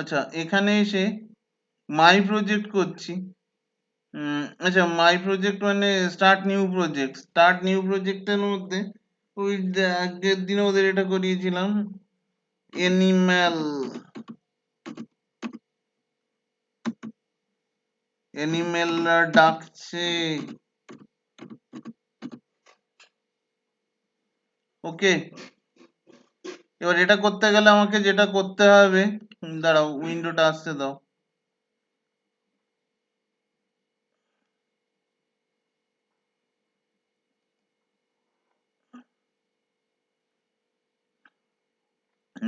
আচ্ছা এখানে এসে মাই প্রজেক্ট করছি। আচ্ছা মাই প্রজেক্ট মানে স্টার্ট নিউ প্রজেক্টের মধ্যে ওই আগের দিনে ওদের এটা করিয়েছিলাম। অ্যানিম্যাল অ্যানিম্যালরা ডাকছে। ওকে, এবার এটা করতে গেলে আমাকে যেটা করতে হবে, দাঁড়াও উইন্ডোটা আসতে দাও।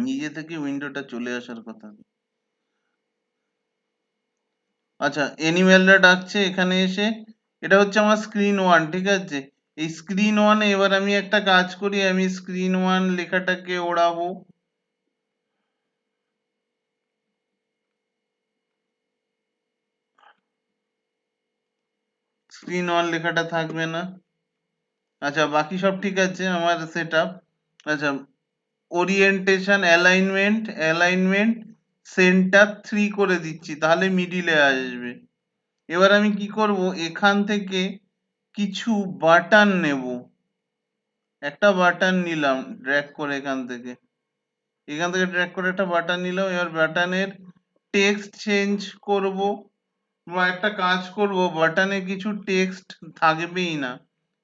নিজে থেকে উইন্ডোটা চলে আসার কথা। আচ্ছা অ্যানিম্যালরা ডাকছে এখানে এসে, এটা হচ্ছে আমার স্ক্রিন ওয়ান, ঠিক আছে। এই স্ক্রিন ওয়ানে এবার আমি একটা কাজ করি, আমি স্ক্রিন ওয়ান লেখাটাকে ওড়াবো। স্ক্রিন ওয়ান লেখাটা থাকবে না। আচ্ছা বাকি সব ঠিক আছে আমার সেট আপ। আচ্ছা ওরিয়েন্টেশন অ্যালাইনমেন্ট সেন্টার 3 করে দিচ্ছি, তাহলে মিডিলে আসবে। এবার আমি কি করব, এখান থেকে কিছু বাটন নেব। একটা বাটন নিলাম ড্র্যাগ করে, এখান থেকে ড্র্যাগ করে একটা বাটন নিলাম। এবার বাটনের টেক্সট চেঞ্জ করব, বা একটা কাজ করব, বাটনে কিছু টেক্সট থাকবেই না।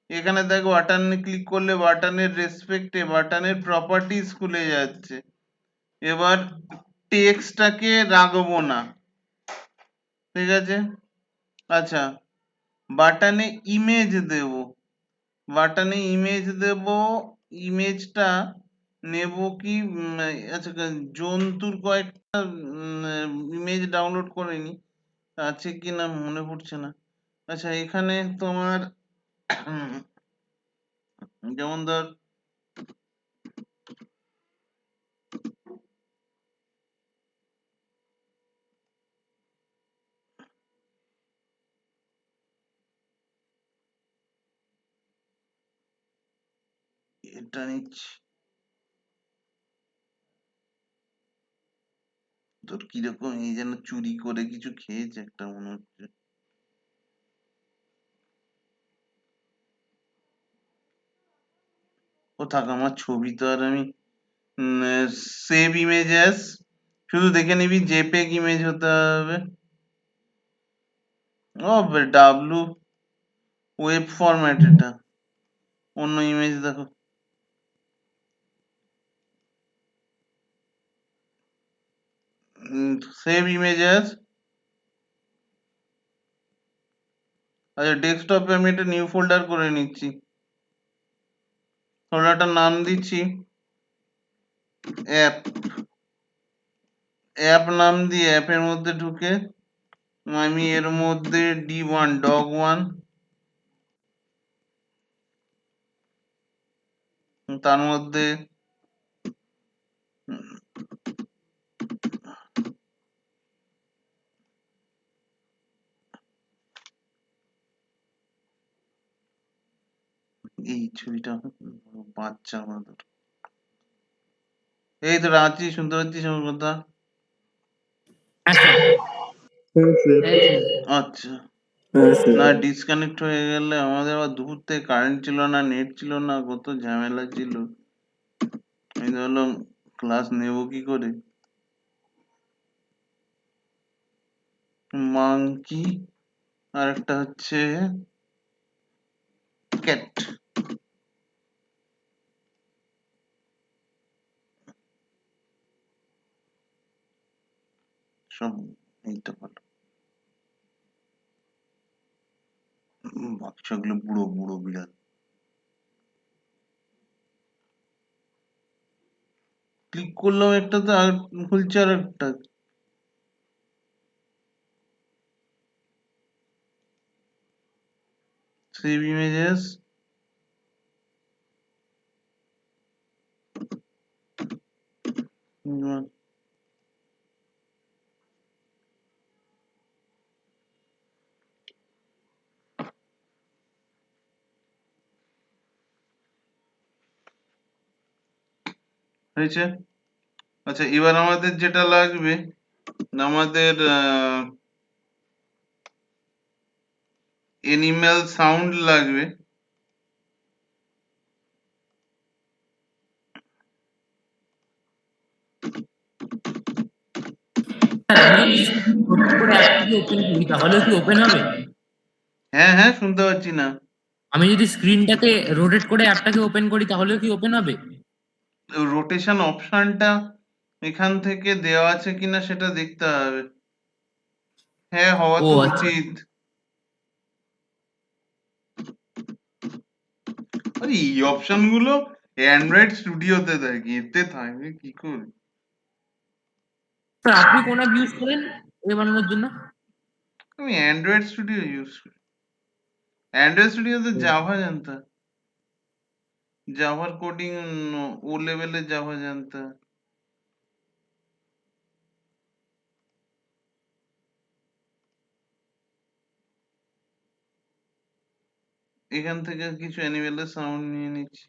এখানে দেখো বাটনে ক্লিক করলে বাটনের রেসপেক্টে বাটনের প্রপার্টিজ খুলে যাচ্ছে। এবার টেক্সটটাকে রাখবো না, ঠিক আছে। আচ্ছা বাটনে ইমেজ দেব, বাটনে ইমেজ দেব। ইমেজটা নেব কি, আচ্ছা জন্তুর কয়েকটা ইমেজ ডাউনলোড করে নি, আছে কি না মনে পড়ছে না। আচ্ছা এখানে তোমার যেমন ধর এটা নিচ্ছি, তোর কিরকম এই যেন চুরি করে কিছু খেয়েছে একটা মনে হচ্ছে। ও থাক, আমার ছবি তো আর আমি সেভ ইমেজ অ্যাজ, শুধু দেখে নিবি জেপেগ ইমেজ হতে হবে। ও ডাব্লু ওয়েব ফরম্যাট, এটা অন্য ইমেজ দেখো। Save image as. আচ্ছা ডেস্কটপে আমি একটা নিউ ফোল্ডার করে নিচ্ছি, ফোল্ডারটার নাম দিচ্ছি অ্যাপ। অ্যাপ নাম দিয়ে অ্যাপের মধ্যে ঢুকে আমি এর মধ্যে D1 dog1, তার মধ্যে এই ছবিটা বাচ্চা আমাদের, এই তো রাঁচি শুনতে পাচ্ছিস আমার কথা? আচ্ছা না ডিসকানেক্ট হয়ে গেলে আমাদের আবার দুপুর থেকে কারেন্ট ছিল না, নেট ছিল না, কত ঝামেলা ছিল। আমি ভাবলাম ক্লাস নেব কি করে। মাংকি আর একটা হচ্ছে ক্যাট। সব এইটা ভালো। বাচ্চাগুলো বুড়ো বুড়ো বিড়াল। ক্লিক করলাম একটাতে আর খুলছে আর একটা। সেভ ইমেজেস, হয়েছে। আচ্ছা এবার আমাদের যেটা লাগবে, আমাদের অ্যানিম্যাল সাউন্ড লাগবে। স্যার আমি যদি রোটেট করে অ্যাপটাকে ওপেন করি তাহলেও কি ওপেন হবে? হ্যাঁ হ্যাঁ, শুনতে পাচ্ছি না। আমি যদি স্ক্রিনটাকে রোটেট করে অ্যাপটাকে ওপেন করি তাহলেও কি ওপেন হবে? রোটেশন অপশনটা এখান থেকে দেওয়া আছে কিনা সেটা দেখতে হবে। হ্যাঁ, হওয়া ও তো আচ্ছা। উচিত। আরে এই অপশন গুলো অ্যান্ড্রয়েড স্টুডিওতে দেয়, এতে থাকবে কি করে? স্যার আপনি কোন অ্যাপ ইউজ করেন এ বানানোর জন্য? আমি অ্যান্ড্রয়েড স্টুডিও ইউজ করি। অ্যান্ড্রয়েড স্টুডিওতে জাভা জানতে হয়। জাভার কোডিং ও লেভেলের জাভা জানতে হয়। এখান থেকে কিছু অ্যানিমেলের সাউন্ড নিয়ে নিচ্ছি।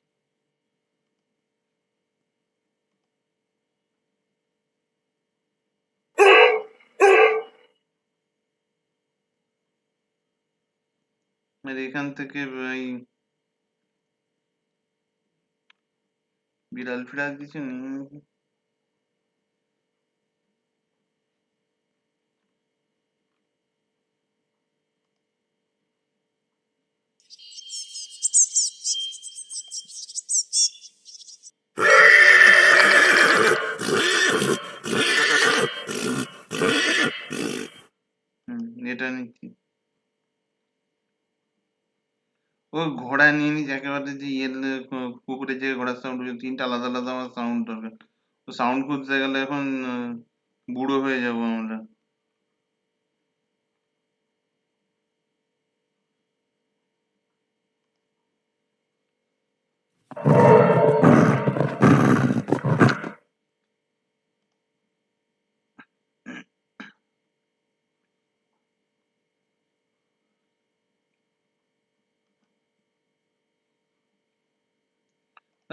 আর এখান থেকে এই বিড়াল ফিড়াল কিছু নিয়ে নিচ্ছি। এটা নিচ্ছি। ও ঘোড়া নিয়ে নিচ্ছি একেবারে, যে কুকুরের যে ঘোড়ার সাউন্ড, তিনটা আলাদা আলাদা আমার সাউন্ড দরকার। তো সাউন্ড খুঁজতে গেলে এখন বুড়ো হয়ে যাবো আমরা।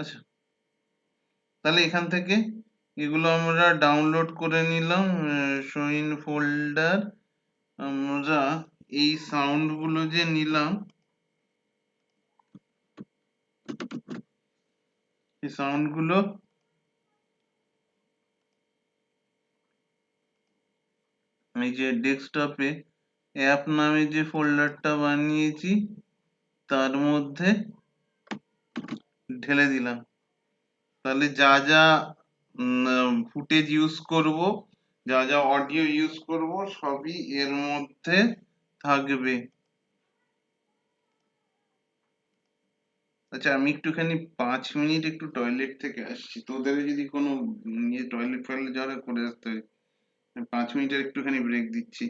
আচ্ছা, তাহলে এখান থেকে এগুলো আমরা ডাউনলোড করে নিলাম। Show in folder. আমরা এই সাউন্ড গুলো যে নিলাম, এই সাউন্ড গুলো এই যে ডেস্কটপে অ্যাপ নামে যে ফোল্ডারটা বানিয়েছি তার মধ্যে ঢেলে দিলাম। তাহলে যা যা ফুটেজ ইউজ করব, যা যা অডিও ইউজ করব, সবই এর মধ্যে থাকবে। আচ্ছা, আমি একটুখানি 5 মিনিট একটু টয়লেট থেকে আসছি। তোদের যদি কোনো টয়লেট ফয়লেট যাওয়ার করে আসতে হয়, 5 মিনিটের একটুখানি ব্রেক দিচ্ছি।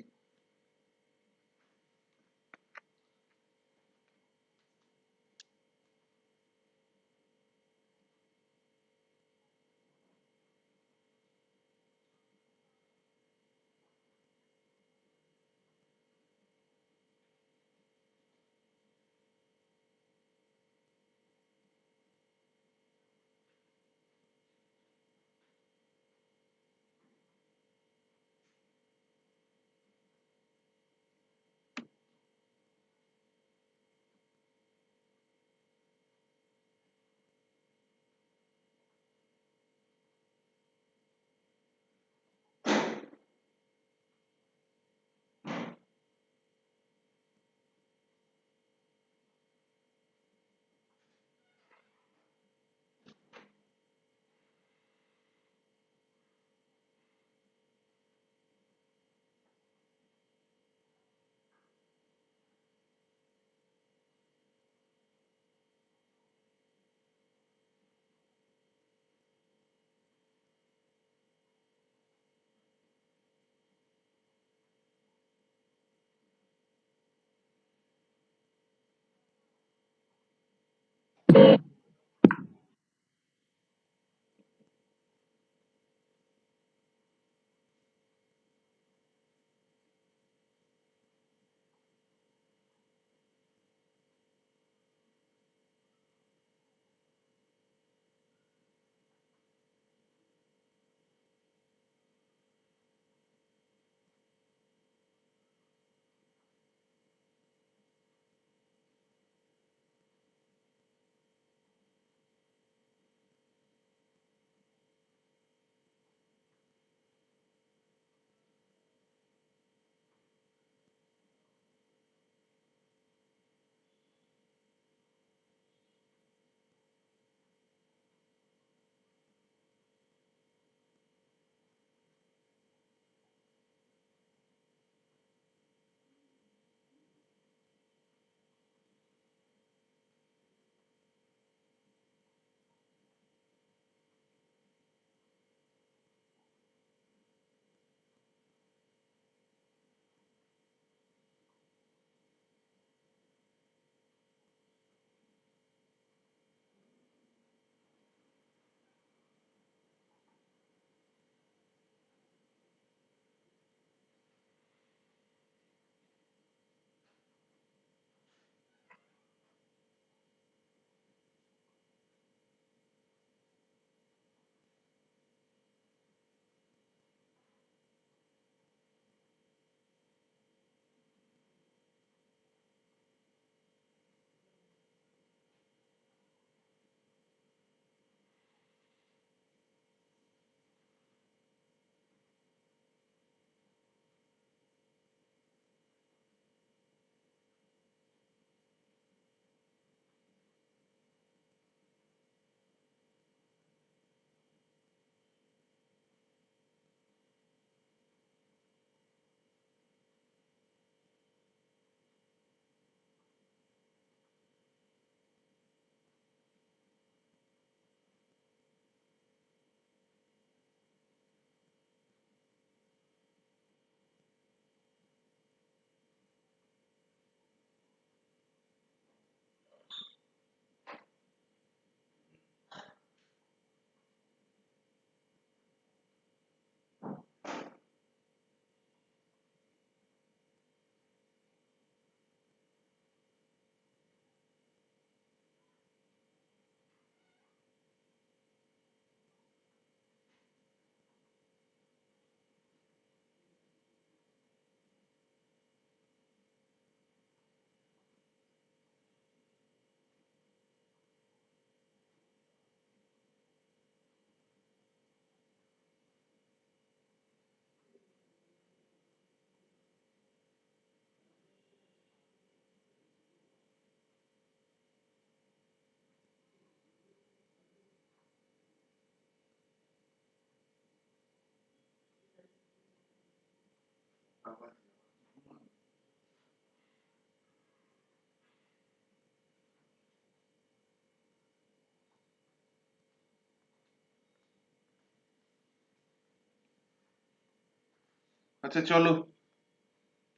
আচ্ছা চলো,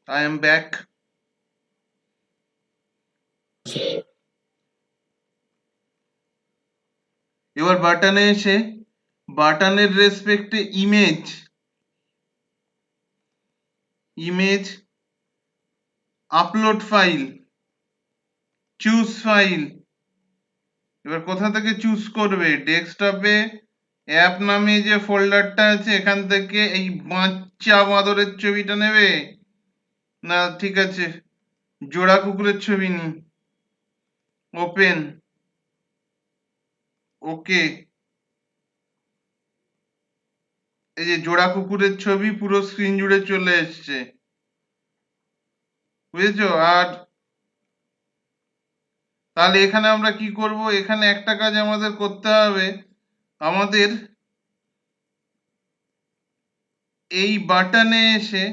আই এম ব্যাক। এবার বাটনে এসে বাটনের রেসপেক্টে image upload file, choose file. এবার কোথা থেকে চুজ করবে? ডেস্কটপে অ্যাপ নামে যে ফোল্ডারটা আছে এখান থেকে এই বাচ্চা বাঁদরের ছবিটা নেবে, না ঠিক আছে জোড়া কুকুরের ছবি নি, ওপেন, ওকে। এই যে জোড়া কুকুরের ছবি পুরো স্ক্রিন জুড়ে চলে এসছে, বুঝেছো? আর তাহলে এখানে আমরা কি করব? এখানে একটা কাজ আমাদের করতে হবে, আমাদের এই বাটনে এসে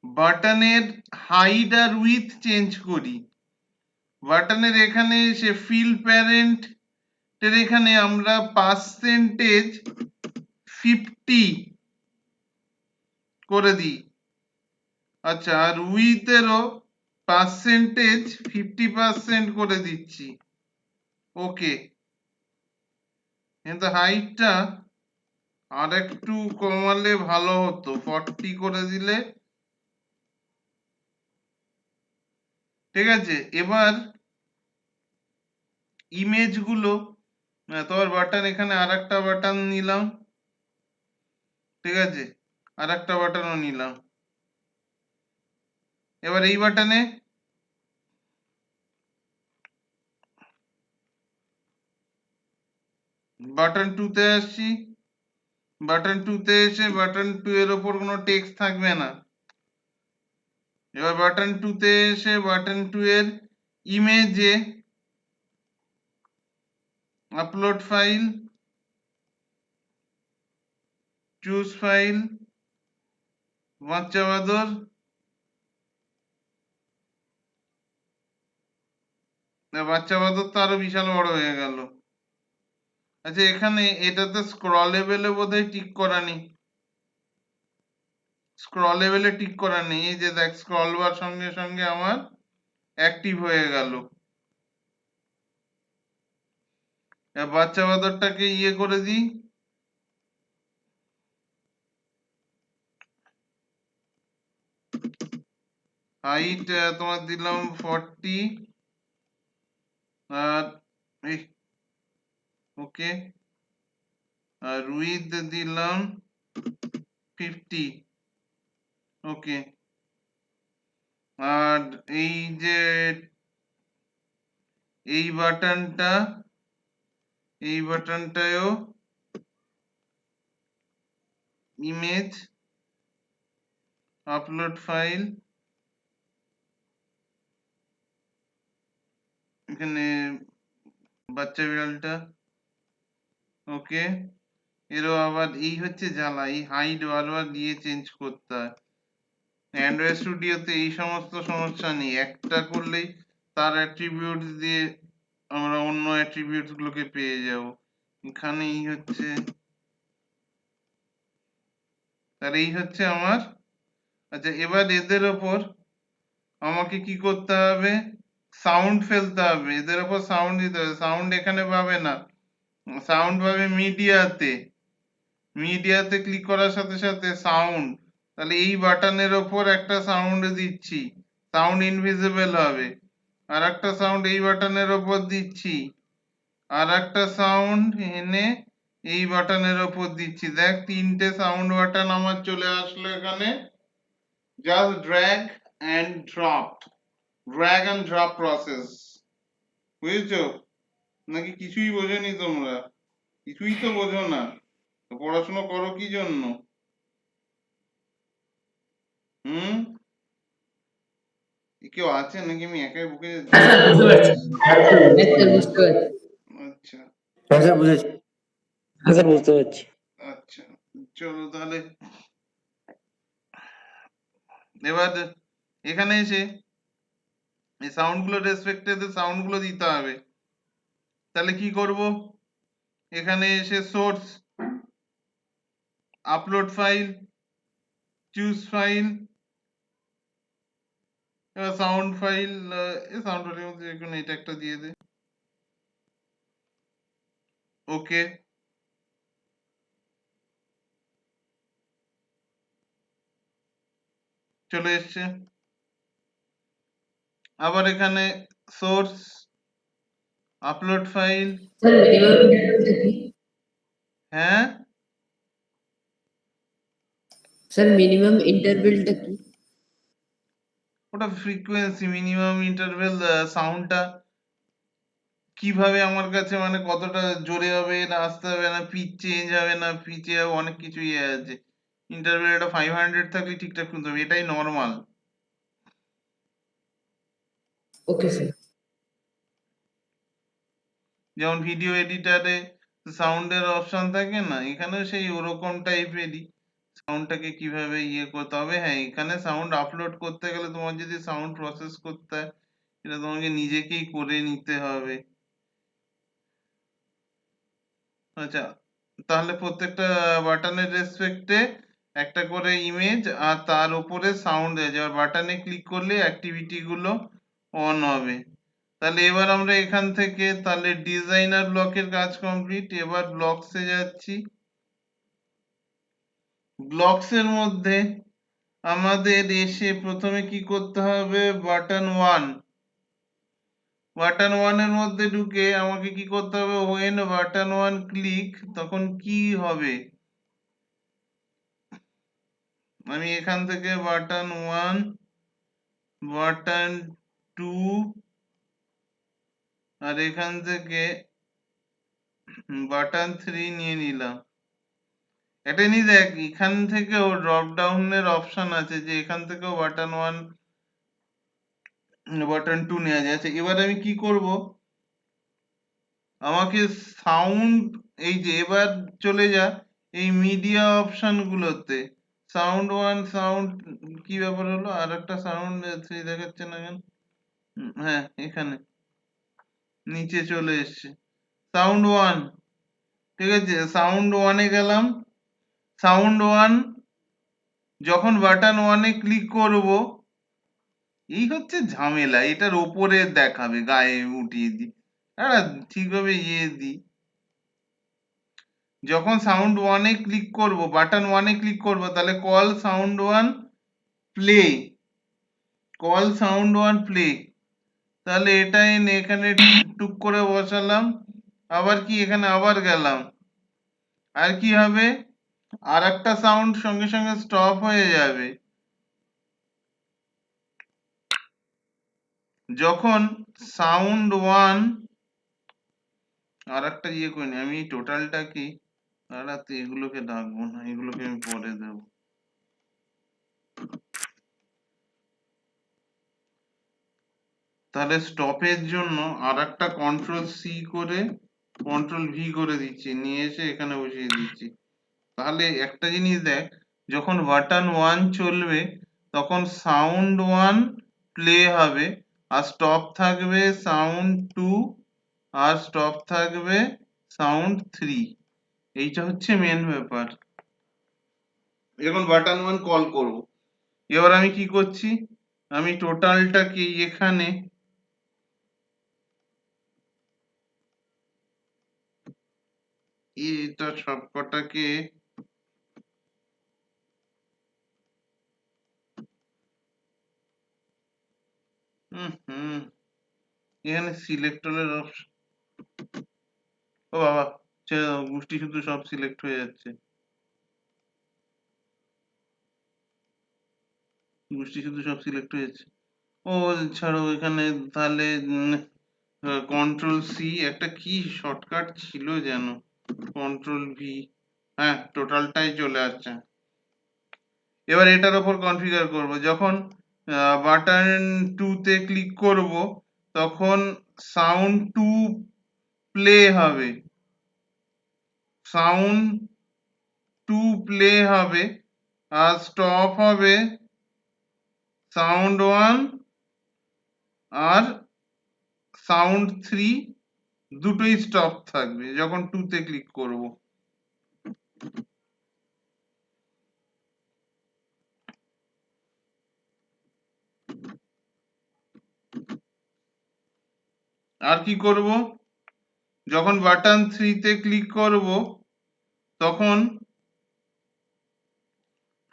বাটনের হাইড আর উইথ চেঞ্জ করি। বাটনের এখানে এসে ফিল প্যারেন্ট এর এখানে আমরা পার্সেন্টেজ 50 করে দিই। আচ্ছা, আর উইথ এরও পার্সেন্টেজ 50% করে দিচ্ছি, ওকে। কিন্তু হাইটটা আর একটু কমালে ভালো হতো, 40 করে দিলে, ঠিক আছে। এবার ইমেজ গুলো, তোমার বাটন এখানে আর একটা বাটন নিলাম, ঠিক আছে, আর একটা বাটনও নিলাম। এবার এই বাটনে বাটন 2 তে আসছি, বাটন 2 তে এসে বাটন 2 এর ওপর কোনো টেক্সট থাকবে না। এবার বাটন 2 তে এসে বাটন 2 এর ইমেজে আপলোড ফাইল, চুজ ফাইল, বাচ্চা বাঁদর, বাচ্চা বাঁদর তো আরো বিশাল বড় হয়ে গেল। আচ্ছা, এখানে এটাতে স্ক্রলেবলে বোধহয় টিক করা নেই, স্ক্রলেবলে টিক করা নেই। এই যে দেখ, স্ক্রল বার সঙ্গে সঙ্গে আমার অ্যাক্টিভ হয়ে গেল। বাচ্চা বাঁদরটাকে ইয়ে করে দিই, হাইট তোমার দিলাম 40, আর এই ওকে, আর উইথ দিলাম 50, ওকে। আর এই যে এই বাটনটা, এই বাটনটায়ও ইমেজ আপলোড ফাইল, এখানে বাচ্চা বিড়ালটা, ওকে। এরও আবার এই হচ্ছে জ্বালা, এই হাইট বারবার দিয়ে চেঞ্জ করতে হয়। অ্যান্ড্রয়েড স্টুডিওতে এই সমস্ত সমস্যা নেই, একটা করলেই তার অ্যাট্রিবিউটস দিয়ে আমরা অন্য অ্যাট্রিবিউটস গুলোকে পেয়ে যাব। এখানে এই হচ্ছে, আর এই হচ্ছে আমার। আচ্ছা, এবার এদের ওপর আমাকে কি করতে হবে? সাউন্ড ফেলতে হবে, এদের ওপর সাউন্ড দিতে হবে। সাউন্ড এখানে পাবে না, সাউন্ড পাবে মিডিয়াতে। মিডিয়াতে ক্লিক করার সাথে সাথে সাউন্ড, তাহলে এই বাটনের ওপর একটা সাউন্ড দিচ্ছি, সাউন্ড ইনভিজিবল হবে। আর একটা সাউন্ড এই বাটনের ওপর দিচ্ছি, আর একটা সাউন্ড এনে এই বাটনের ওপর দিচ্ছি। দেখ, তিনটে সাউন্ড বাটন আমার চলে আসলো এখানে। Just drag and drop, drag and drop process, বুঝেছো? নাকি কিছুই বোঝোনি তোমরা? কিছুই তো বোঝো না, তো পড়াশোনা করো কি জন্য? হুম? কেউ আছে নাকি আমি একাই বকে যাচ্ছি? হ্যাঁ স্যার, বুঝতে পারছি। হ্যাঁ স্যার, বুঝতে পারছি। আচ্ছা হ্যাঁ স্যার বুঝেছি, হ্যাঁ স্যার বুঝতে পারছি। আচ্ছা, চলো তাহলে এবার এখানে এসে এই সাউন্ড গুলো রেসপেক্টে সাউন্ড গুলো দিতে হবে। তাহলে কি করব, এখানে এসে source, upload file, choose file, এবার সাউন্ড ফাইল, সাউন্ড ফাইলের মধ্যে যে কোনো এটা একটা দিয়ে দে, ওকে। চলে এসছে। আবার এখানে source, upload file, sir minimum ইন্টারভেলটা কি? হ্যাঁ স্যার মিনিমাম ইন্টারভেলটা কি? ওটা ফ্রিকোয়েন্সি, মিনিমাম ইন্টারভেল, সাউন্ডটা কিভাবে আমার কাছে মানে কতটা জোরে হবে না আসতে হবে না, পিচ চেঞ্জ হবে না পিচে অনেক কিছু ইয়ে আছে। ইন্টারভেল এটা 500 থাকলে ঠিকঠাক শুনতে হবে, এটাই নর্মাল। Okay sir. যেমন ভিডিও এডিটারে সাউন্ডের অপশন থাকে না, এখানেও সেই ওরকম টাইপেরই সাউন্ডটাকে কিভাবে ইয়ে করতে হবে। হ্যাঁ এখানে সাউন্ড আপলোড করতে গেলে তোমার যদি সাউন্ড প্রসেস করতে হয় এটা তোমাকে নিজেকেই করে নিতে হবে। আচ্ছা, তাহলে প্রত্যেকটা বাটনের রেসপেক্টে একটা করে ইমেজ আর তার উপরে সাউন্ড আছে, আর বাটনে ক্লিক করলে অ্যাক্টিভিটি গুলো অন হবে। তাহলে এবার আমরা এখান থেকে তাহলে ডিজাইনার ব্লকের কাজ কমপ্লিট। এবার ব্লকসে যাচ্ছি। ব্লকসের মধ্যে আমাদের এসে প্রথমে কি করতে হবে, বাটন ওয়ান, বাটন ওয়ান এর মধ্যে ঢুকে আমাকে কি করতে হবে, ওয়েন বাটন ওয়ান ক্লিক তখন কি হবে, আমি এখান থেকে বাটন ওয়ান, বাটন টু, আর এখান থেকে বাটন থ্রি নিয়ে নিলাম। এটা নিয়ে দেখ এখান থেকেও ড্রপ ডাউনের অপশন আছে যে এখান থেকেও বাটন ওয়ান বাটন টু নেওয়া যায়। আচ্ছা এবার আমি কি করব, আমাকে সাউন্ড, এই যে এবার চলে যা এই মিডিয়া অপশন গুলোতে, সাউন্ড ওয়ান, সাউন্ড, কি ব্যাপার হলো আর একটা সাউন্ড থ্রি দেখাচ্ছে না কেন, হ্যাঁ এখানে নিচে চলে এসছে সাউন্ড ওয়ান। ঠিক আছে, সাউন্ড ওয়ানে গেলাম। সাউন্ড ওয়ান যখন বাটন ওয়ানে ক্লিক করব, এই হচ্ছে ঝামেলা, এটার ওপরে দেখাবে গায়ে উঠিয়ে দিই, হ্যাঁ ঠিকভাবে ইয়ে দিই। যখন সাউন্ড ওয়ানে ক্লিক করব, বাটন ওয়ানে ক্লিক করব, তাহলে call sound one play, call sound one play, তাহলে এটা এনে এখানে টুক করে বসালাম। আবার কি এখানে আবার গেলাম, আর কি হবে, আর একটা সাউন্ড সঙ্গে সঙ্গে স্টপ হয়ে যাবে। যখন সাউন্ড ওয়ান, আর একটা ইয়ে করিনি আমি টোটালটা কি, আর এগুলোকে ডাকবো না, এগুলোকে আমি পরে দেবো। তাহলে স্টপের জন্য আর একটা কন্ট্রোল সি করে কন্ট্রোল ভি করে দিচ্ছি, নিয়ে এসে এখানে বসিয়ে দিচ্ছি। তাহলে একটা জিনিস দেখ, যখন বাটন ওয়ান চলবে তখন সাউন্ড ওয়ান প্লে হবে, আর স্টপ থাকবে সাউন্ড টু, আর স্টপ থাকবে সাউন্ড থ্রি। এইটা হচ্ছে মেন ব্যাপার। এখন বাটন ওয়ান কল করব, এবার আমি কি করছি, আমি টোটালটাকে এখানে এটা সবকটাকে হুম, এখানে সিলেক্টরের অপশন, ও বাবা গোষ্ঠী শুধু সব সিলেক্ট হয়ে যাচ্ছে, গোষ্ঠী শুধু সব সিলেক্ট হয়ে যাচ্ছে। ও ছাড়ো এখানে, তাহলে কন্ট্রোল সি, একটা কি শর্টকাট ছিল যেন, কন্ট্রোল ভি, হ্যাঁ টোটালটাই চলে আসছে। এবার এটার উপর কনফিগার করব, যখন বাটন টু তে ক্লিক করব তখন সাউন্ড টু প্লে হবে, সাউন্ড টু প্লে হবে, আর স্টপ হবে সাউন্ড 1 আর সাউন্ড 3 দুটোই স্টপ থাকবে যখন 2 তে ক্লিক করব। আর কি করব, যখন বাটন 3 তে ক্লিক করব তখন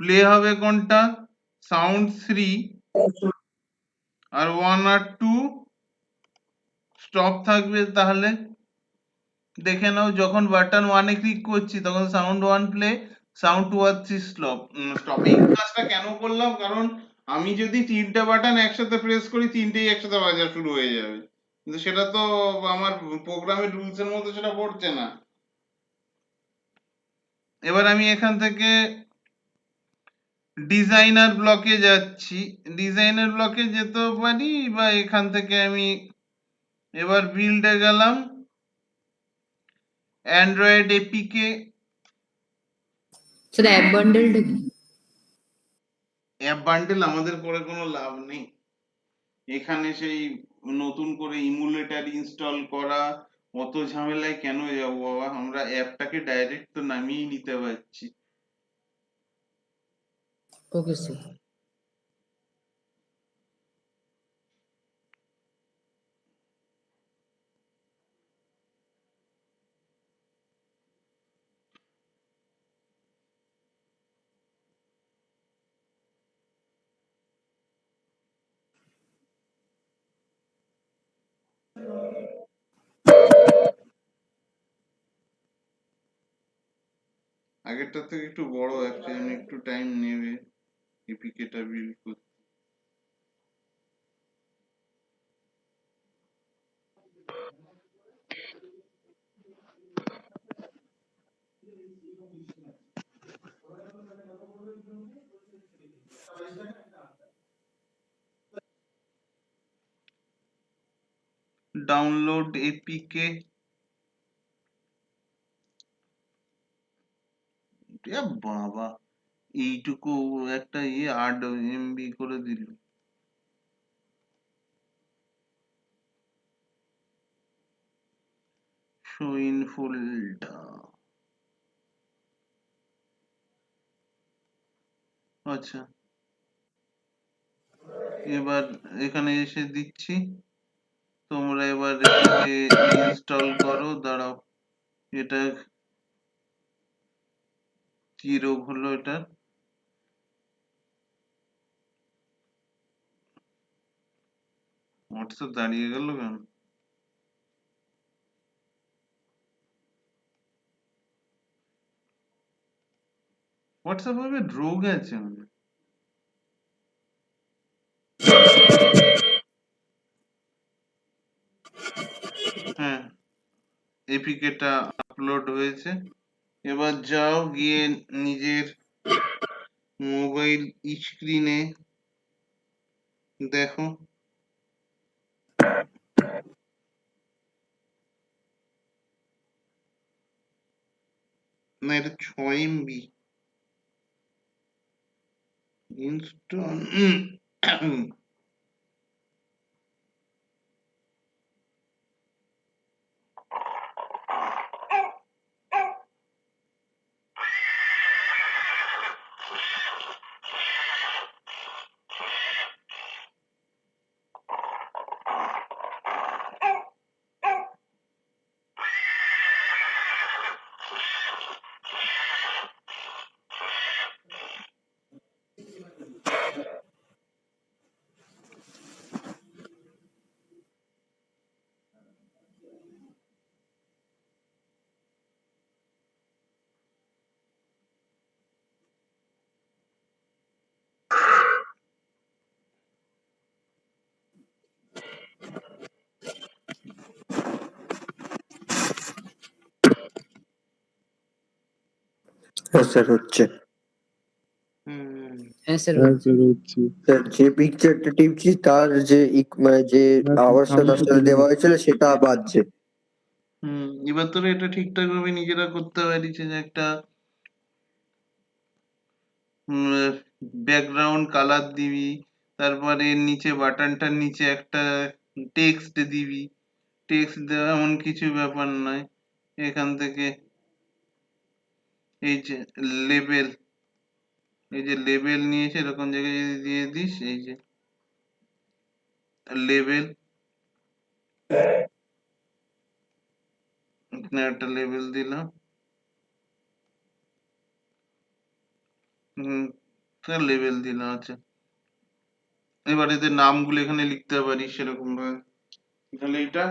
প্লে হবে কোনটা, সাউন্ড 3, আর 1 আর 2 স্টপ থাকবে। তাহলে দেখে নাও, যখন বাটন 1 এ ক্লিক করছি তখন সাউন্ড 1 প্লে, সাউন্ড 2 আর 3 স্টপ স্টপ। এই কাজটা কেন করলাম, কারণ আমি যদি তিনটে বাটন একসাথে প্রেস করি তিনটেই একসাথে বাজা শুরু হয়ে যাবে, কিন্তু সেটা তো আমার প্রোগ্রামের রুলস এর মধ্যে সেটা পড়ছে না। এবার আমি এখান থেকে ডিজাইনার ব্লকে যাচ্ছি, ডিজাইনার ব্লকে যেতেও পারি, বা এখান থেকে আমি এবার বিল্ডে গেলাম, অ্যান্ড্রয়েড এপিকে। স্যার অ্যাপ বান্ডেলটা কি? অ্যাপ বান্ডেল আমাদের করে কোনো লাভ নেই, এখানে সেই নতুন করে ইমুলেটর ইনস্টল করা, অত ঝামেলায় কেন যাবো বাবা, আমরা অ্যাপটাকে ডাইরেক্ট তো নামিয়ে নিতে পারছি। Okay sir. আগেরটা থেকে একটু বড় অ্যাকচুয়ালি, একটু টাইম নেবে এপিকেটা বিল্ড করতে। ডাউনলোড এপিকে, বাবা এইটুকু একটা 8 MB করে দিল। শো ইন ফোল্ডার, আচ্ছা এবার এখানে এসে দিচ্ছি, তোমরা এবার এটাকে ইনস্টল করো। দাঁড়াও, এটা কি রোগ হলো এটা, হোয়াটসঅ্যাপ দাঁড়িয়ে গেল কেন? হোয়াটসঅ্যাপ হবে রোগ আছে মানে। হ্যাঁ, এপিকেটা আপলোড হয়েছে। এবার যাও গিয়ে নিজের মোবাইল স্ক্রিনে দেখো, না এটা 6 MB ইনস্টল। হ্যাঁ স্যার হচ্ছে। হ্যাঁ স্যার। স্যার যে পিকচারটা টিপছি তার যে মানে যে আওয়াজটা তার সাথে দেওয়া হয়েছিল সেটা বাজছে। এবার তোরা এটা ঠিকঠাক ভাবে নিজেরা করতে পারিস, যে একটা ব্যাকগ্রাউন্ড কালার দিবি, তারপরে এর নিচে বাটনটার নিচে একটা টেক্সট দিবি, টেক্সট দেওয়া এমন কিছু ব্যাপার নয়, এখান থেকে এই যে লেবেল, এই যে লেবেল নিয়েছে এরকম জায়গায় যদি দিয়ে দিস, এই যে লেবেল, এখানে একটা লেবেল দিলাম, লেবেল দিলাম। আচ্ছা, এবার এদের নামগুলো এখানে লিখতে পারি সেরকম ভাবে, তাহলে এটা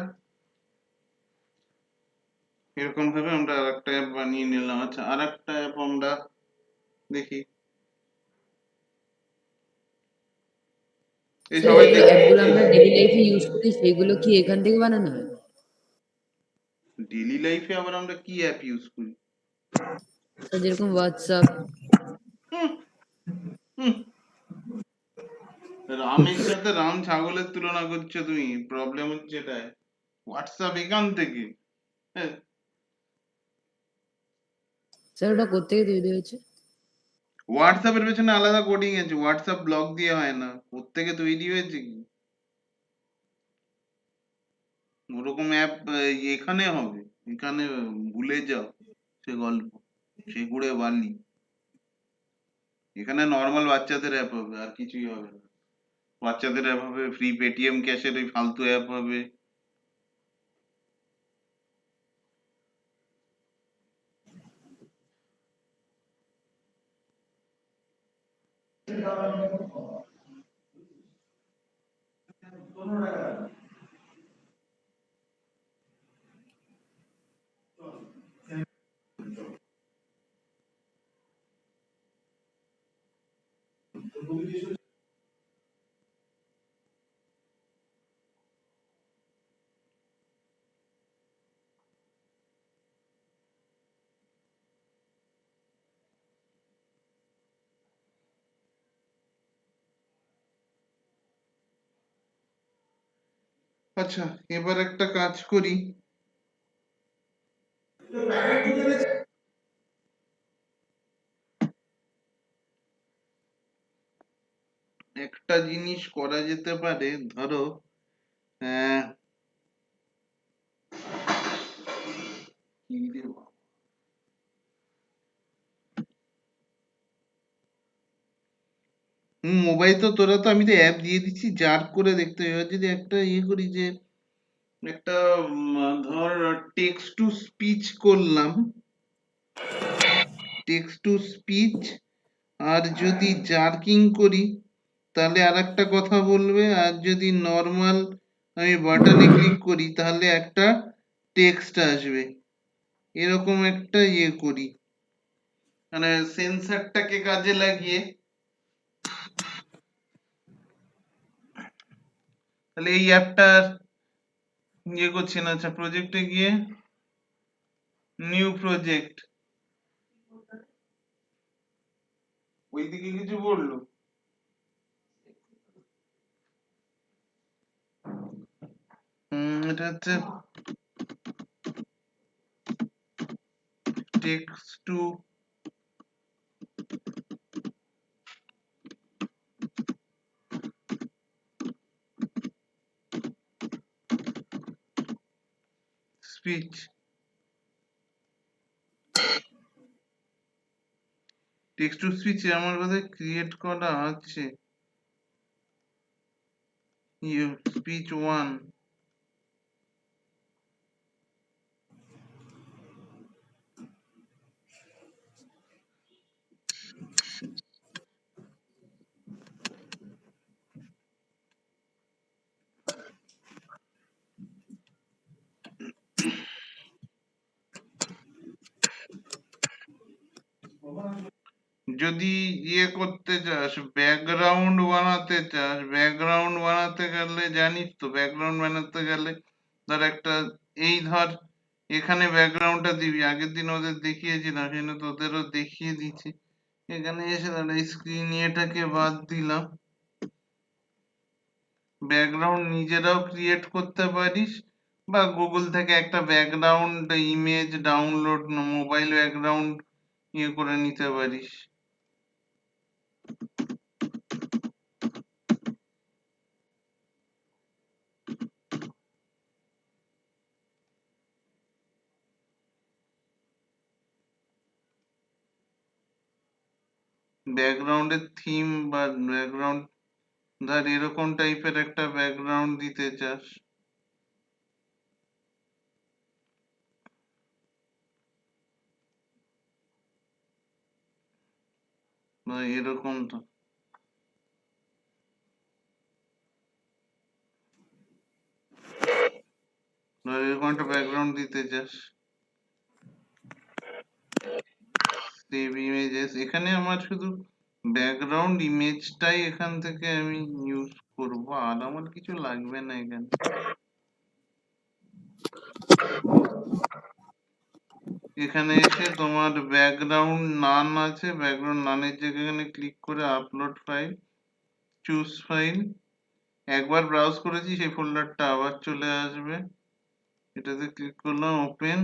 এরকম ভাবে আমরা আরেকটা অ্যাপ বানিয়ে নিলাম। আচ্ছা, আরেকটা অ্যাপ আমরা দেখি, এই স্যার সবাই যে দেখ, অ্যাপগুলো আমরা ডেইলি লাইফে ইউজ করি সেগুলো কি এখান থেকে বানানো হয়? ডেইলি লাইফে আবার আমরা কি অ্যাপ ইউজ করি? স্যার যেরকম হোয়াটসঅ্যাপ। হুম, হুম, রামের সাথে রাম ছাগলের তুলনা করছো তুমি, প্রবলেম হচ্ছে এটাই। হোয়াটসঅ্যাপ এখান থেকে, হ্যাঁ, স্যার ওটা কোত্থেকে তৈরি হয়েছে? হোয়াটসঅ্যাপের পেছনে আলাদা কোডিং আছে, হোয়াটসঅ্যাপ ব্লক দিয়ে হয় না, কোত্থেকে তৈরি হয়েছে কি ওরকম অ্যাপ এখানে হবে? এখানে ভুলে যাও সে গল্প, সে গুড়ে বালি। এখানে নর্মাল বাচ্চাদের অ্যাপ হবে, আর কিছুই হবে না। বাচ্চাদের অ্যাপ হবে, ফ্রি পেটিএম ক্যাশের ওই ফালতু অ্যাপ হবে। আচ্ছা, এবার একটা কাজ করি, একটা জিনিস করা যেতে পারে, ধরো আহ কি রে বাবা। মোবাইল তো তোরা তো, আমি তো অ্যাপ দিয়ে দিচ্ছি, যার করে দেখতে হবে। এবার যদি একটা ইয়ে করি যে একটা ধর টেক্সট টু স্পিচ করলাম, টেক্সট টু স্পিচ, আর যদি জার্কিং করি তাহলে আর একটা কথা বলবে, আর যদি নর্মাল আমি বাটনে ক্লিক করি তাহলে একটা টেক্সট আসবে, এরকম একটা ইয়ে করি, মানে সেন্সারটাকে কাজে লাগিয়ে। তাহলে এই অ্যাপটার ইয়ে করছি না। আচ্ছা, প্রজেক্টে গিয়ে নিউ প্রজেক্ট, ওইদিকে কিছু বললো, এটা হচ্ছে text to speech, text to speech আমার বোধহয় ক্রিয়েট করা আছে, স্পিচ ওয়ান। যদি ইয়ে করতে চাস, ব্যাকগ্রাউন্ড বানাতে চাস, ব্যাকগ্রাউন্ড বানাতে গেলে জানিস তো, ব্যাকগ্রাউন্ড বানাতে গেলে ধর একটা, এই ধর এখানে ব্যাকগ্রাউন্ডটা দিবি, আগের দিন ওদের দেখিয়েছিলাম, সেখানে তোদেরও দেখিয়ে দিচ্ছি। এখানে এসে দাঁড়া, স্ক্রিন এটাকে বাদ দিলাম, ব্যাকগ্রাউন্ড নিজেরাও ক্রিয়েট করতে পারিস, বা গুগল থেকে একটা background image download, mobile background ইয়ে করে নিতে পারিস। ব্যাকগ্রাউন্ডের থিম বা ব্যাকগ্রাউন্ড, ধর এরকম টাইপের একটা ব্যাকগ্রাউন্ড দিতে চাস, বা এরকম তো ধর এরকম একটা ব্যাকগ্রাউন্ড দিতে চাস, সেভ ইমেজেস, এখানে আমার শুধু ব্যাকগ্রাউন্ড ইমেজটাই এখান থেকে আমি ইউজ করব, আর আমার কিছু লাগবে না এখানে। এখানে এসে তোমার ব্যাকগ্রাউন্ড নান আছে, ব্যাকগ্রাউন্ড নানের জায়গায় এখানে ক্লিক করে আপলোড ফাইল, চুজ ফাইল, একবার ব্রাউজ করেছি সেই ফোল্ডারটা আবার চলে আসবে, এটাতে ক্লিক করলাম ওপেন।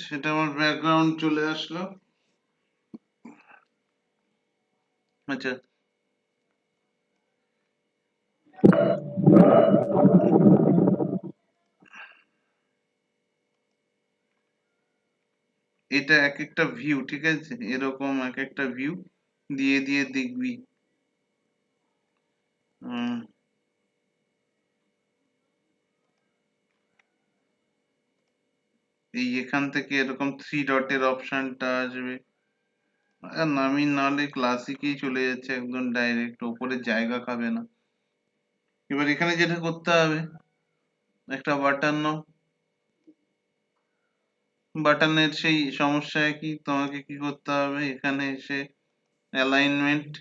সেটা আমার ব্যাকগ্রাউন্ড চলে আসলো। আচ্ছা, এটা এক একটা ভিউ, ঠিক আছে, এরকম এক একটা ভিউ দিয়ে দিয়ে দেখবি। এই এখান থেকে এরকম থ্রি ডটের অপশনটা আসবে, আর আমি নাহলে ক্লাসিকেই চলে যাচ্ছে একদম ডাইরেক্ট, ওপরে জায়গা খাবে না। এবার এখানে যেটা করতে হবে, একটা বাটন নাও, বাটনের সেই সমস্যায় কি তোমাকে কি করতে হবে, এখানে এসে অ্যালাইনমেন্ট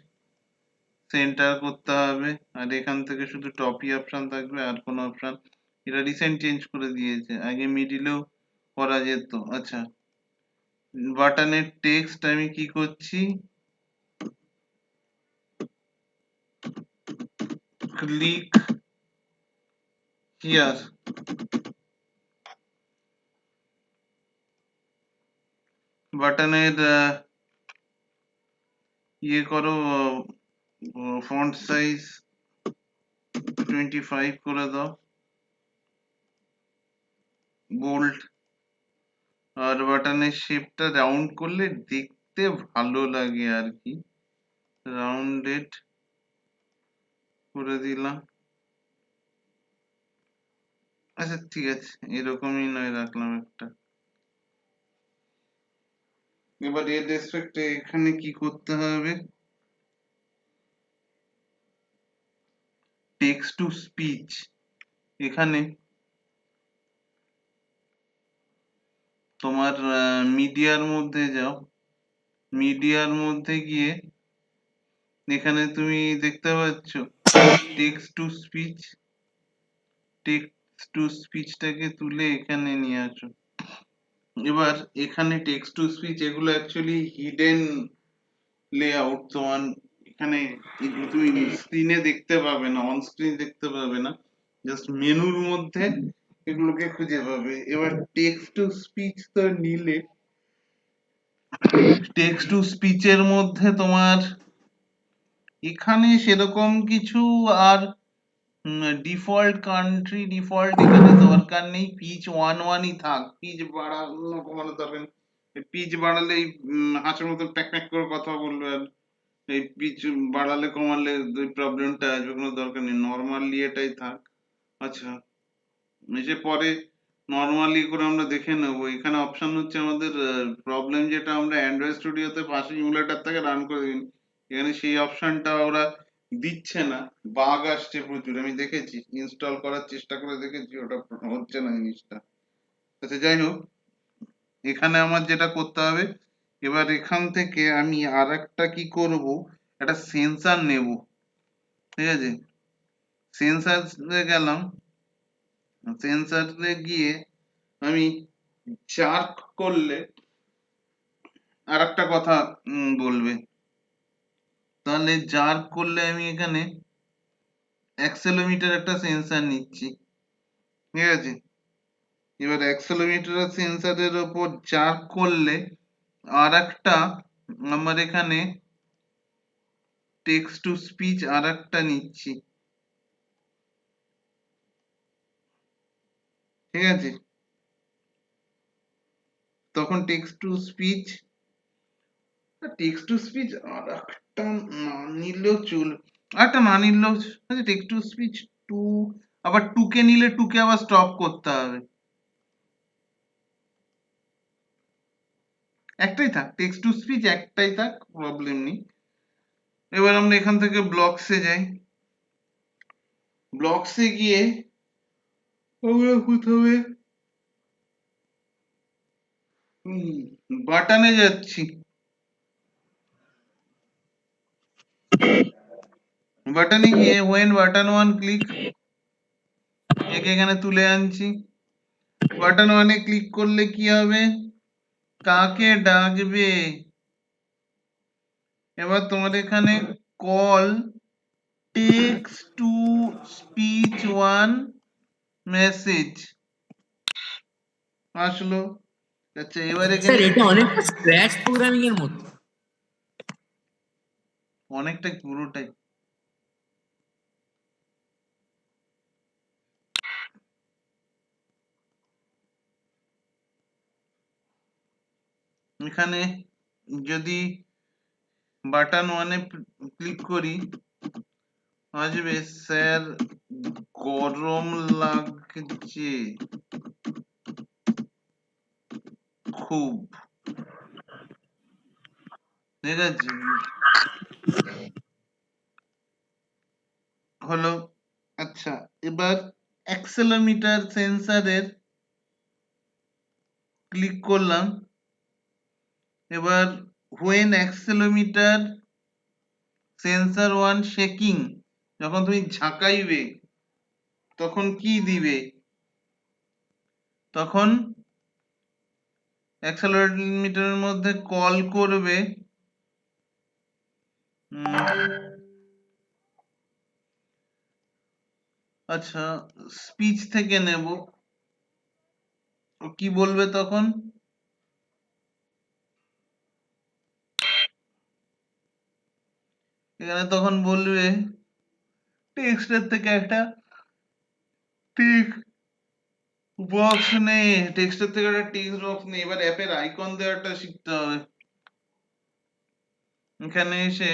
সেন্টার করতে হবে, আর এখান থেকে শুধু টপই অপশন থাকবে, আর কোনো অপশন, এটা রিসেন্ট চেঞ্জ করে দিয়েছে, আগে মিডিলেও করা যেত। আচ্ছা, বাটনের টেক্সট আমি কি করছি, ক্লিক হিয়ার, বাটনের ইয়ে করো, ফন্ট সাইজ 25 করে দাও, বোল্ড, আর বাটনের শেপটা রাউন্ড করলে দেখতে ভালো লাগে আর কি, রাউন্ডেড করে দিলাম। আচ্ছা ঠিক আছে, এরকমই নয় রাখলাম একটা। এবার এর রেসপেক্টে এখানে কি করতে হবে, টেক্সট টু স্পিচ, এখানে তোমার মিডিয়ার মধ্যে যাও, মিডিয়ার মধ্যে গিয়ে এখানে তুমি দেখতে পাচ্ছ text to speech, text to স্পিচটাকে তুলে এখানে নিয়ে আসো। এবার এখানে টেক্সট টু স্পিচ এগুলো অ্যাকচুয়ালি হিডেন লেআউট, তোমার এখানে এগুলো তুমি স্ক্রিনে দেখতে পাবে না, অন স্ক্রিন দেখতে পাবে না, জাস্ট মেনুর মধ্যে এগুলোকে খুঁজে পাবে। এবার টেক্সট টু স্পিচ তো নিলে, টেক্সট টু স্পিচের মধ্যে তোমার এখানে সেরকম কিছু আর ডিফল্ট কান্ট্রি ডিফল্ট এখানে দরকার নেই, পিচ 1 1ই থাক, পিচ বাড়ানো কমানোর দরকার নেই, পিচ বাড়ালেই হাঁসের মতন প্যাক প্যাক করে কথা বলবে, আর এই পিচ বাড়ালে কমালে ওই প্রবলেমটা আসবে, কোনো দরকার নেই, নর্মালি এটাই থাক। আচ্ছা, এসে পরে নর্মালি করে আমরা দেখে নেবো, এখানে অপশন হচ্ছে আমাদের প্রবলেম যেটা আমরা অ্যান্ড্রয়েড স্টুডিওতে পাশে ইমুলেটার থেকে রান করে দিই, এখানে সেই অপশনটা ওরা দিচ্ছে না, বাগ আসছে প্রচুর, আমি দেখেছি ইনস্টল করার চেষ্টা করে দেখেছি, ওটা হচ্ছে না জিনিসটা। আচ্ছা যাই হোক, এখানে আমার যেটা করতে হবে, এবার এখান থেকে আমি আর একটা কি করব, একটা সেন্সার নেব, ঠিক আছে, সেন্সারে গেলাম, সেন্সারে গিয়ে আমি জার্ক করলে আর একটা কথা বলবে, তাহলে জার্ক করলে আমি এখানে অ্যাক্সেলোমিটার একটা সেন্সার নিচ্ছি, ঠিক আছে, এবার অ্যাক্সেলোমিটার সেন্সারের ওপর জার্ক করলে আর একটা আমার এখানে টেক্সট টু স্পিচ আর একটা নিচ্ছি, ঠিক আছে? তখন টেক্সট টু স্পিচ আর একটা না নিলেও চলবে, একটা না নিলেও আচ্ছা টেক্সট টু স্পিচ টু, আবার টু কে নিলে টু কে আবার স্টপ করতে হবে। একটাই থাক, টেক্সট টু স্পিচ একটাই থাক, প্রবলেম নেই। এবার আমরা এখান থেকে ব্লকসে যাই। ব্লকসে গিয়ে আমরা প্রথমে বাটনে যাচ্ছি। বাটনে গিয়ে when button one click, একে এখানে তুলে আনছি। বাটন ওয়ানে ক্লিক করলে কি হবে, কাকে ডাকবে, এবার তোমার এখানে call text to speech one message আসলো। আচ্ছা এবার স্যার এখানে এটা অনেকটা স্ক্র্যাচ প্রোগ্রামিং এর মতো। অনেকটা পুরোটাই, এখানে যদি বাটন ওয়ানে ক্লিক করি আসবে স্যার গরম লাগছে খুব, ঠিক আছে? হলো। আচ্ছা এবার অ্যাক্সেলোমিটার সেন্সারের ক্লিক করলাম। এবার when accelerometer sensor one shaking, যখন তুমি ঝাঁকাইবে তখন কি দিবে, তখন অ্যাক্সেলোমিটারের মধ্যে কল করবে আচ্ছা স্পিচ থেকে নেব, ও কি বলবে তখন, এখানে তখন বলবে টেক্সটের থেকে একটা টিক বক্স নেই, টেক্সটের থেকে একটা টেক্সট বক্স নেই। এবার অ্যাপের আইকন দেওয়াটা শিখতে হবে। এখানে এসে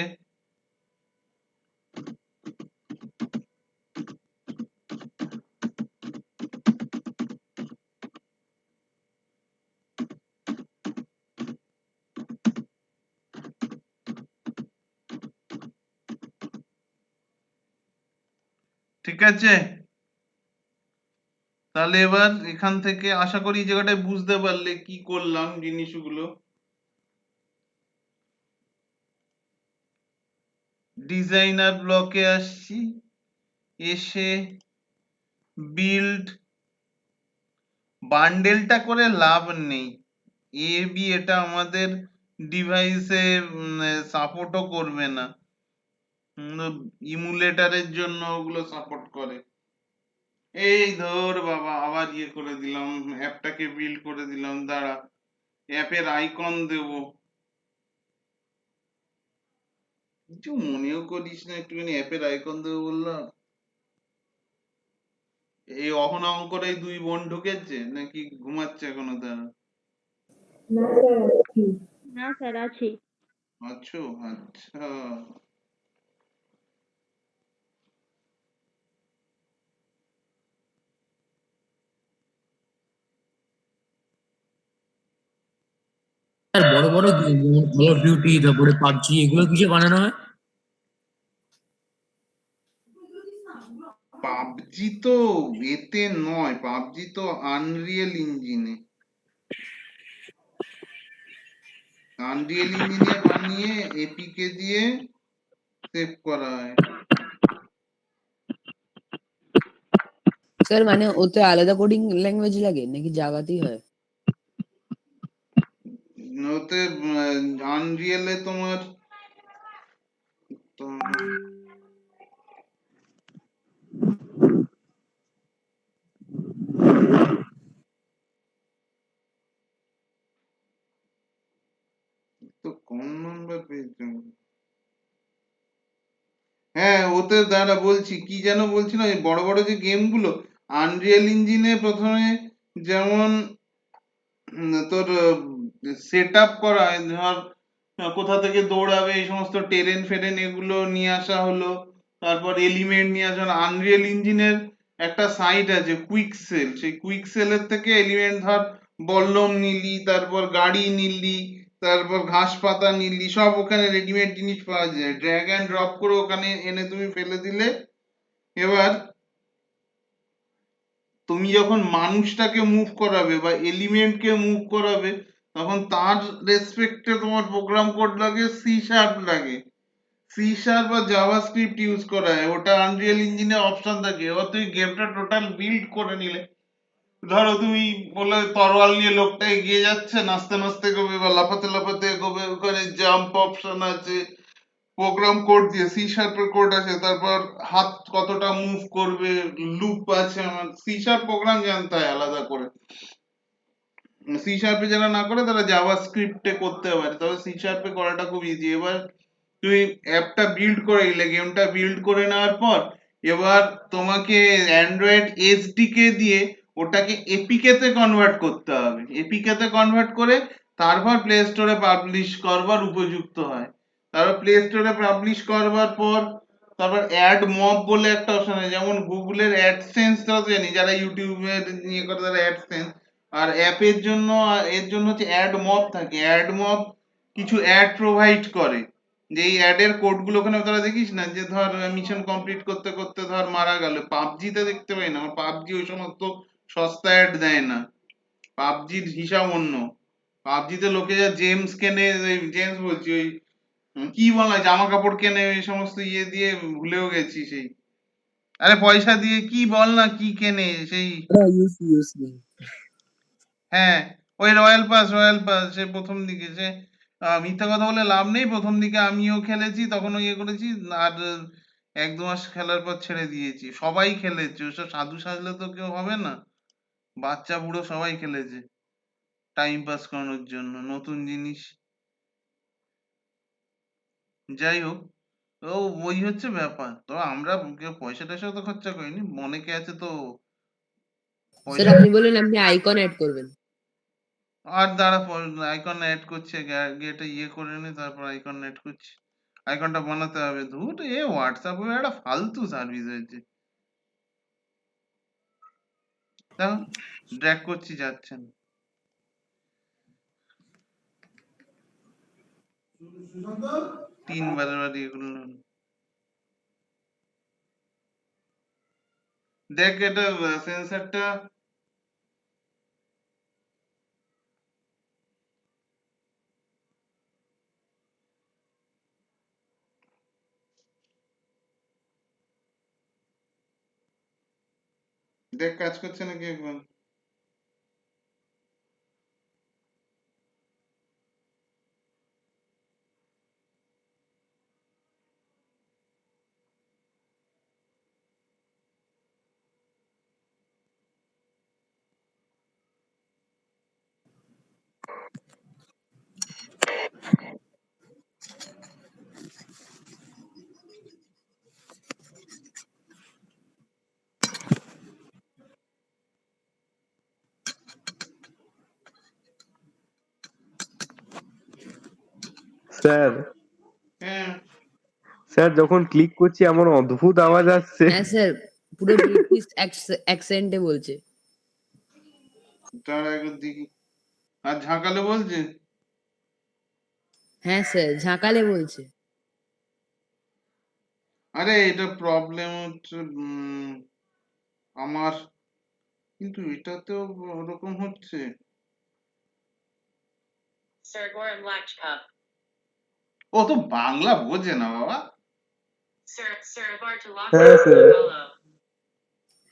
ঠিক আছে, তাহলে এবার এখান থেকে আশা করি এই জায়গাটায় বুঝতে পারলে কি করলাম জিনিসগুলো। ডিজাইনার ব্লকে আসছি, এসে বিল্ড, বান্ডেলটা করে লাভ নেই, এ বি এটা আমাদের ডিভাইসে সাপোর্টও করবে না, ইমুলেটারের জন্য ওগুলো সাপোর্ট করে। এই ধর বাবা আবার ইয়ে করে দিলাম, অ্যাপটাকে বিল্ড করে দিলাম, দাঁড়া অ্যাপের আইকন দেবো, কিছু মনেও করিস না একটুখানি অ্যাপের আইকন দেবো বললাম। এই অহনা অঙ্কর এই দুই বোন ঢুকেছে নাকি ঘুমাচ্ছে এখনো তারা? না স্যার আছি। আছো, আচ্ছা। স্যার বড় বড় গেম যেমন কল অফ ডিউটি, তারপরে পাবজি, এগুলো কিসে বানানো হয়? পাবজি তো এতে নয়, পাবজি তো আনরিয়েল ইঞ্জিনে, আনরিয়েল ইঞ্জিনে বানিয়ে এপিকে দিয়ে সেভ করা হয়। স্যার মানে ওতে আলাদা কোডিং ল্যাঙ্গুয়েজ লাগে নাকি জাভাতেই হয়? ওতে আনরিয়েলে তোমার তো তো কম নাম্বার পেয়েছো। হ্যাঁ ওতে দাঁড়া বলছি কি যেন বলছিল ওই বড় বড় যে গেম গুলো আনরিয়েল ইঞ্জিনে প্রথমে যেমন তোর সেট আপ করা হয়, ধর কোথা থেকে দৌড়াবে এই সমস্ত টেরেন ফেরেন এগুলো নিয়ে আসা হলো, তারপর এলিমেন্ট নিয়ে আসা হলো। আনরিয়েল ইঞ্জিনের একটা সাইট আছে কুইকসেল, সেই কুইকসেলের থেকে এলিমেন্ট ধর বল্লম নিলি, তারপর গাড়ি নিলি, তারপর ঘাস পাতা নিলি, সব ওখানে রেডিমেড জিনিস পাওয়া যায়, ড্র্যাগ অ্যান্ড ড্রপ করে ওখানে এনে তুমি ফেলে দিলে। এবার তুমি যখন মানুষটাকে মুভ করাবে বা এলিমেন্ট কে মুভ করাবে তখন তার রেসপেক্টে তোমার প্রোগ্রাম কোড লাগে, সি শার্প লাগে। সি শার্প বা জাভাস্ক্রিপ্ট ইউজ করা হয়, ওটা আনরিয়েল ইঞ্জিনে অপশন থাকে। এবার তুই গেমটা টোটাল বিল্ড করে নিলে, ধরো তুমি বলে তরোয়াল নিয়ে লোকটা এগিয়ে যাচ্ছে, নাচতে নাচতে এগোবে বা লাফাতে লাফাতে এগোবে, ওখানে জাম্প অপশন আছে, প্রোগ্রাম কোড দিয়ে সি শার্পের কোড আছে, তারপর হাত কতটা মুভ করবে, লুপ আছে। আমার সি শার্প প্রোগ্রাম জানতে হয় আলাদা করে, সি শার্পে যারা না করে তারা জাভা স্ক্রিপ্টে করতে পারে, তবে সি শার্পে করাটা খুব ইজি। এবার তুই অ্যাপটা বিল্ড করে নিলে, গেমটা বিল্ড করে নেওয়ার পর এবার তোমাকে অ্যান্ড্রয়েড এসডিকে দিয়ে ওটাকে এপিকে তে কনভার্ট করতে হবে। এপিকে তে কনভার্ট করে তারপর প্লে স্টোরে পাবলিশ করবার উপযুক্ত হয়। তারপর প্লে স্টোরে পাবলিশ করবার পর তারপর অ্যাড মব বলে একটা অপশন আছে, যেমন গুগলের অ্যাডসেন্স তো জানি, যারা ইউটিউবের নিয়ে করে তারা অ্যাডসেন্স, আর অ্যাপের জন্য এর জন্য হচ্ছে অ্যাড মব থাকে। অ্যাড মব কিছু অ্যাড প্রোভাইড করে, যে এই অ্যাড এর কোড গুলো ওখানে তোরা দেখিস না, যে ধর মিশন কমপ্লিট করতে করতে ধর মারা গেল, পাবজিতে দেখতে পাই না, আমার পাবজি ওই সমস্ত সস্তা অ্যাড দেয় না, পাবজির হিসাব অন্য। পাবজিতে লোকে যা জেমস কেনে, ওই জেমস বলছি ওই কি বলা হয়, জামা কাপড় কেনে, এই সমস্ত ইয়ে দিয়ে ভুলেও গেছি সেই, আরে পয়সা দিয়ে কি বল না কি কেনে সেই, ইউসি হ্যাঁ ওই রয়্যাল পাস সে প্রথম দিকে সে মিথ্যা কথা বলে লাভ নেই, প্রথম দিকে আমিও খেলেছি, তখন ইয়ে করেছি, আর 1-2 মাস খেলার পর ছেড়ে দিয়েছি। সবাই খেলেছে, ওসব সাধু সাজলে তো কেউ হবে না, বাচ্চা বুড়ো সবাই খেলেছে টাইম পাস করানোর জন্য নতুন জিনিস। যাই হোক, ও ওই হচ্ছে ব্যাপার। তো আমরা কেউ পয়সা টয়সা তো খরচা করিনি, অনেকে আছে তো স্যার পয়সা। আপনি বললেন আপনি আইকন অ্যাড করবেন। আর দাঁড়া আইকন অ্যাড করছে, গেটে ইয়ে করে নে, তারপর আইকন অ্যাড করছি। আইকনটা বানাতে হবে, ধুর এ হোয়াটসঅ্যাপ একটা ফালতু সার্ভিস হয়েছে। দেখো ড্র্যাগ করছি, যাচ্ছে না। 3 বারে এগুলো দেখ, এটা সেন্সারটা দেখ কাজ করছে নাকি একবার। স্যার, হ্যাঁ স্যার যখন ক্লিক করছি এমন অদ্ভুত আওয়াজ আসছে। হ্যাঁ স্যার, পুরো ব্রিটিশ অ্যাকসেন্টে বলছে। তার একবার দেখি, আর ঝাঁকালে বলছে। হ্যাঁ স্যার, ঝাঁকালে বলছে। আরে এটা প্রবলেম হচ্ছে আমার, কিন্তু এটাতেও ওরকম হচ্ছে। ও তো বাংলা বোঝে না বাবা। হ্যাঁ স্যার।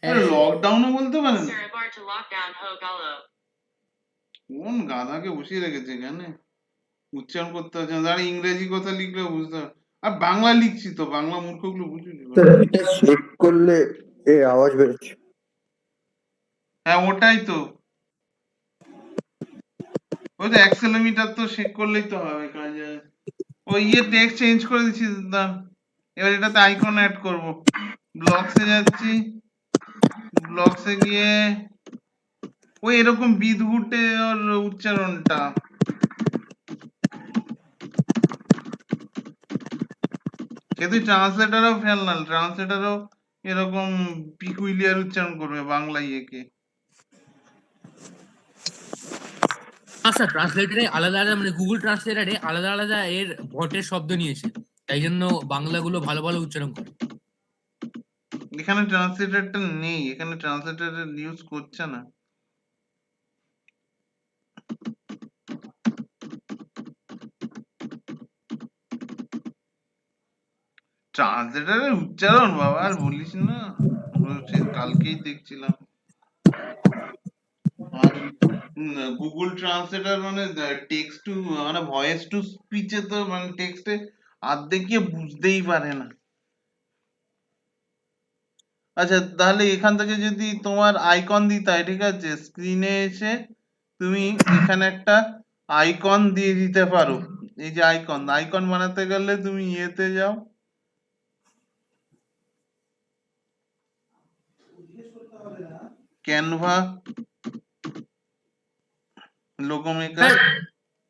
হ্যাঁ স্যার। লকডাউনও বলতে পারে না, কোন গাধাকে বসিয়ে রেখেছে এখানে, উচ্চারণ করতে হচ্ছে না, তারা ইংরেজি কথা লিখলে বুঝতে হবে। আর বাংলা লিখছি তো, বাংলা মূর্খগুলো বুঝুনি। এটা চেক করলে আওয়াজ বেরোচ্ছে। হ্যাঁ ওটাই তো, ওই তো অ্যাক্সেলোমিটার তো চেক করলেই তো হবে কাজে। ওই ইয়ে টেক্সট চেঞ্জ করে দিচ্ছি, দাঁড়ান এবার এটাতে আইকন অ্যাড করব, ব্লকসে যাচ্ছি, ব্লকসে গিয়ে ওই এরকম বিদঘুটে ওর উচ্চারণটা, কিন্তু ট্রান্সলেটারও ফেল না, ট্রান্সলেটারও এরকম পিকুইলিয়ার উচ্চারণ করবে বাংলা ইয়েকে। আচ্ছা, ট্রান্সলেটারে আলাদা আলাদা মানে গুগল ট্রান্সলেটারে আলাদা আলাদা এর ভটের শব্দ নিয়েছে, তাই জন্য বাংলাগুলো ভালো ভালো উচ্চারণ করে। এখানে ট্রান্সলেটরটা নেই, এখানে ট্রান্সলেটর ইউজ করছে না। ট্রান্সলেটরের উচ্চারণ বাবা আর বলিস না, সে কালকেই দেখছিলাম। আর গুগল ট্রান্সলেটর মানে টেক্সট টু মানে ভয়েস টু স্পিচে তো মানে টেক্সটে অর্ধেক গিয়ে বুঝতেই পারে না। আচ্ছা তাহলে এখান থেকে যদি তোমার আইকন দিতে হয়, ঠিক আছে, স্ক্রিনে এসে তুমি এখানে একটা আইকন দিয়ে দিতে পারো। এই যে আইকন, আইকন বানাতে গেলে তুমি ইয়েতে যাও, ক্যানভা, লোগো মেকার। স্যার,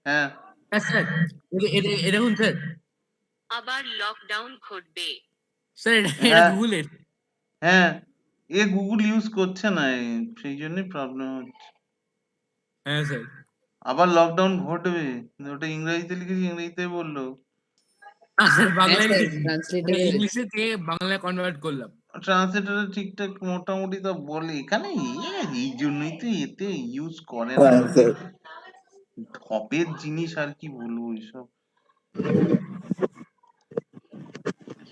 হ্যাঁ স্যার এ দেখুন স্যার, আবার লকডাউন ঘটবে। স্যার এটা হ্যাঁ গুগলের। হ্যাঁ, এ গুগল ইউজ করছে না, সেই জন্যই প্রবলেম হচ্ছে। হ্যাঁ স্যার, আবার লকডাউন ঘটবে, ওটা ইংরেজিতে লিখেছি, ইংরেজিতে বললো। স্যার হ্যাঁ বাংলায় স্যার, লিখেছি, ট্রান্সলেটরে ইংলিশে থেকে বাংলায় কনভার্ট করলাম। ট্রান্সলেটরে ঠিকঠাক মোটামুটি তো বলে, এখানে এই জন্যই তো এতে ইউজ করে না, হ্যাঁ স্যার। ধপের জিনিস আর কি বলবো এসব।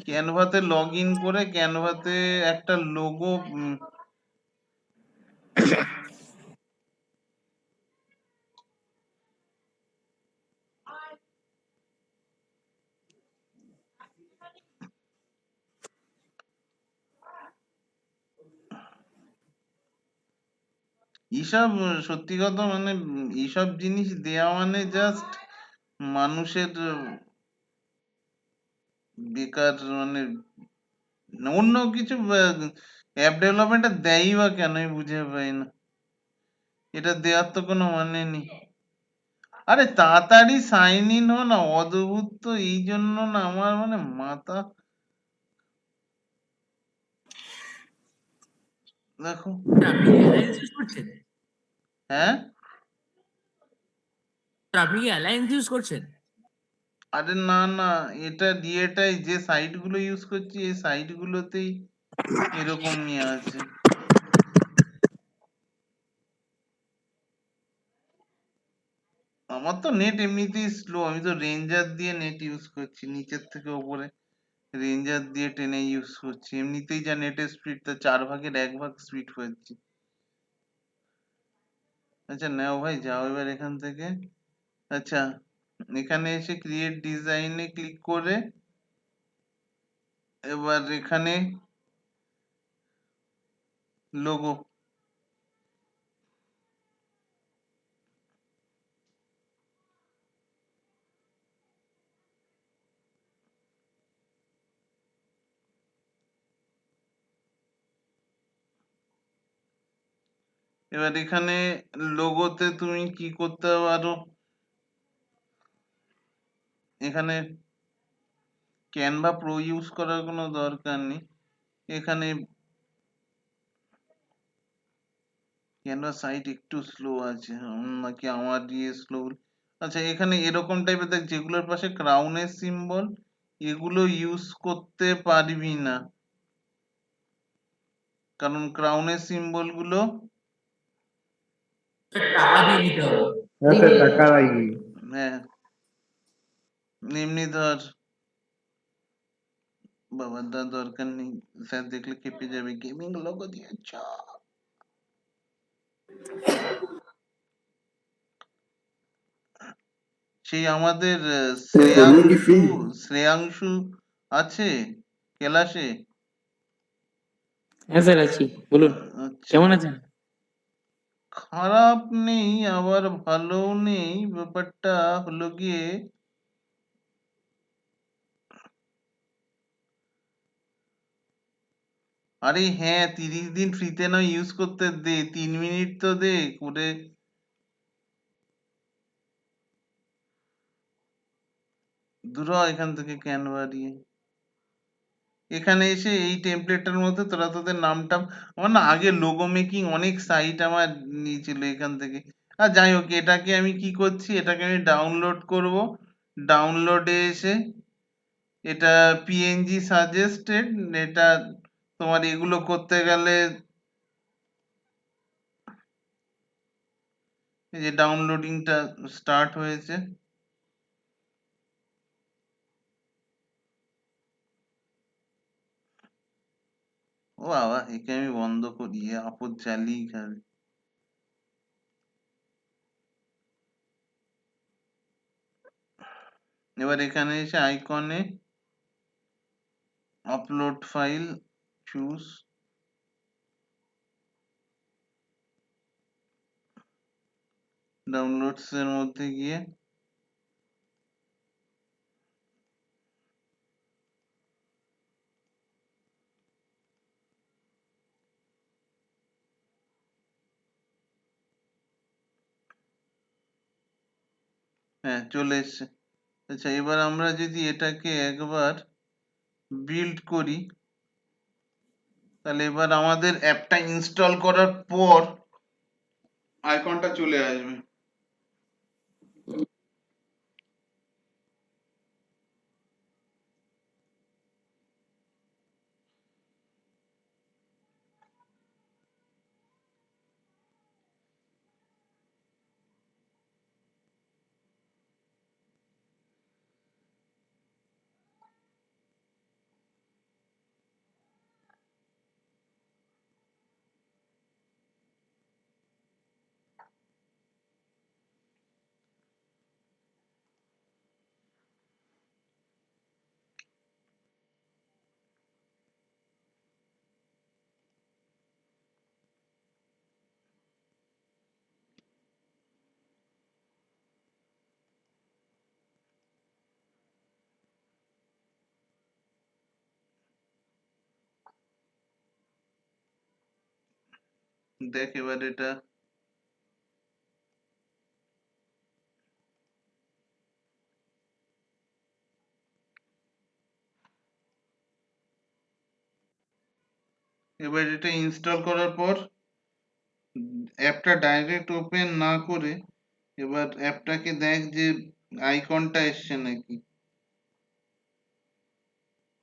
ক্যানভাতে লগ ইন করে ক্যানভাতে একটা লোগো, এইসব সত্যি কথা মানে এইসব জিনিস দেওয়া মানে জাস্ট মানুষের বেকার মানে অন্য কিছু অ্যাপ ডেভেলপমেন্টটা দেয়ই বা কেন আমি বুঝে পাই না, এটা দেওয়ার তো কোনো মানে নেই। আরে তাড়াতাড়ি সাইন ইন হো না, অদ্ভুত তো, এই জন্য না আমার মানে মাথা, দেখো। স্যার, আপনি কি অ্যালায়েন্স ইউজ করছেন? হ্যাঁ, স্যার আপনি কি অ্যালায়েন্স ইউজ করছেন? আরে না না, এটা দিয়েটাই যে সাইট গুলো ইউজ করছি এই সাইট গুলোতেই এরকম নিয়ে আছে। আমার তো নেট এমনিতেই স্লো, আমি তো রেঞ্জার দিয়ে নেট ইউজ করছি, নিচের থেকে উপরে রেঞ্জার দিয়ে টেনে ইউজ করছি, এমনিতেই যা নেটের স্পিড তা 1/4 স্পিড পাচ্ছি। আচ্ছা নাও ভাই, যাও এবার এখান থেকে। আচ্ছা, এখানে এসে ক্রিয়েট ডিজাইনে ক্লিক করে এবার এখানে লোগো, এবার এখানে লোগোতে তুমি কি করতে পারো, এখানে ক্যানভা প্রো ইউজ করার কোনো দরকার নেই, এখানে ক্যানভা সাইট একটু স্লো আছে, নাকি আমার দিয়ে স্লো। আচ্ছা এখানে এরকম টাইপের দেখ, যেগুলোর পাশে ক্রাউনের সিম্বল এগুলো ইউজ করতে পারবি না, কারণ ক্রাউনের সিম্বল গুলো স্যার টাকা দিয়ে নিতে হবে। হ্যাঁ স্যার, টাকা লাগবে। হ্যাঁ, এমনি ধর বাবার দরকার নেই, স্যার দেখলে খেপে যাবে, গেমিং লোগো দিয়েছ। সেই আমাদের রুটি ফ্রি। শ্রেয়াংশু আছে ক্লাসে? হ্যাঁ স্যার আছি, বলুন আচ্ছা, কেমন আছেন? খারাপ নেই আবার ভালোও নেই, ব্যাপারটা হলো গিয়ে আরে হ্যাঁ 30 দিন ফ্রিতে না ইউজ করতে দে, 3 মিনিট তো দে করে। দূর হ এখান থেকে ক্যানভা দিয়ে। এখানে এসে এই টেমপ্লেটটার মধ্যে তোরা তোদের নামটা, আমার না আগে লোগো মেকিং অনেক সাইট আমার নিয়েছিল এখান থেকে। আর যাই হোক এটাকে আমি কি করছি, এটাকে আমি ডাউনলোড করব। ডাউনলোডে এসে এটা পিএনজি সাজেস্টেড, এটা তোমার এগুলো করতে গেলে এই যে ডাউনলোডিংটা স্টার্ট হয়েছে। ও বাবা একে আমি বন্ধ করি, এ আপদ জ্বালিয়ে খাবে। এবার এখানে এসে আইকনে আপলোড ফাইল চুজ, ডাউনলোডস এর মধ্যে গিয়ে হ্যাঁ চলে এসছে। আচ্ছা এবার আমরা যদি এটাকে একবার বিল্ড করি, তাহলে এবার আমাদের অ্যাপটা ইনস্টল করার পর আইকনটা চলে আসবে। দেখ এবার এটা এবার এটা ইনস্টল করার পর অ্যাপটা ডাইরেক্ট ওপেন না করে এবার অ্যাপটাকে দেখ যে আইকনটা এসছে নাকি।